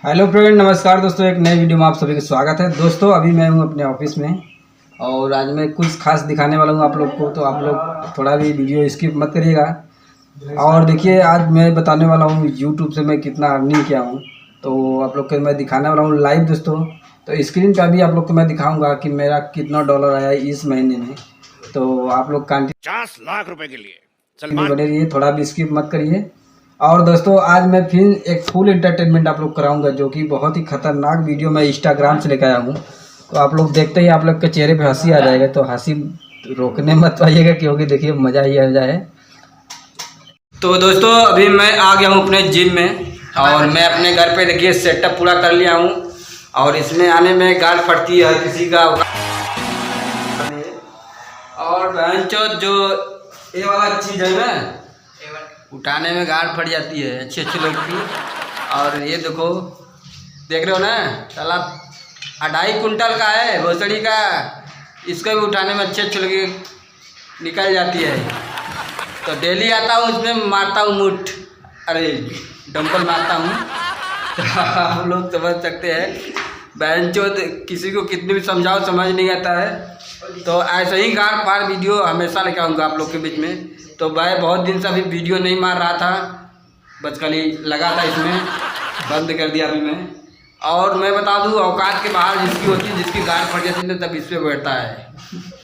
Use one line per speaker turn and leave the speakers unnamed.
Hello friend, नमस्कार दोस्तों। एक नए वीडियो में आप सभी का स्वागत है। दोस्तों अभी मैं हूं अपने ऑफिस में और आज मैं कुछ खास दिखाने वाला हूं आप लोग को, तो आप लोग थोड़ा भी वीडियो स्किप मत करिएगा। और देखिए, आज मैं बताने वाला हूं यूट्यूब से मैं कितना अर्निंग किया हूं, तो आप लोग को मैं दिखाने वाला हूं लाइव दोस्तों। तो स्क्रीन पर भी आप लोग को मैं दिखाऊँगा कि मेरा कितना डॉलर आया इस महीने में। तो आप लोग
50 लाख रुपए के लिए
में
सलमान
बने रहिए, थोड़ा भी स्किप मत करिए। और दोस्तों आज मैं फिर एक फुल एंटरटेनमेंट आप लोग कराऊंगा, जो कि बहुत ही खतरनाक वीडियो मैं इंस्टाग्राम से लेकर आया हूँ। तो आप लोग देखते ही आप लोग के चेहरे पे हंसी आ जाएगा, तो हंसी रोकने मत पाइएगा, क्योंकि देखिए मज़ा ही आ जाए। तो दोस्तों अभी मैं आ गया हूँ अपने जिम में और मैं अपने घर पे देखिए सेटअप पूरा कर लिया हूँ। और इसमें आने में गार्ड पड़ती है किसी का। और बहनचोद जो ये वाला चीज़ है ना, उठाने में गाड़ फट जाती है अच्छे अच्छे लोग की। और ये देखो, देख रहे हो ना, साला 2.5 कुंटल का है भोसड़ी का। इसको भी उठाने में अच्छे अच्छे लोग निकल जाती है। तो डेली आता हूँ, इसमें मारता हूँ मुठ, अरे डंपल मारता हूँ। तो आप लोग समझ सकते हैं बहनचोद किसी को कितनी भी समझाओ समझ नहीं आता है। तो ऐसे ही गाड़ फाड़ वीडियो हमेशा लेकर आऊँगा आप लोग के बीच में। तो भाई बहुत दिन से अभी वीडियो नहीं मार रहा था, बस खाली लगा था इसमें, बंद कर दिया अभी मैं। और मैं बता दूं, औकात के बाहर जिसकी होती है, जिसकी गाड़ फट जाती है तब इस पर बैठता है।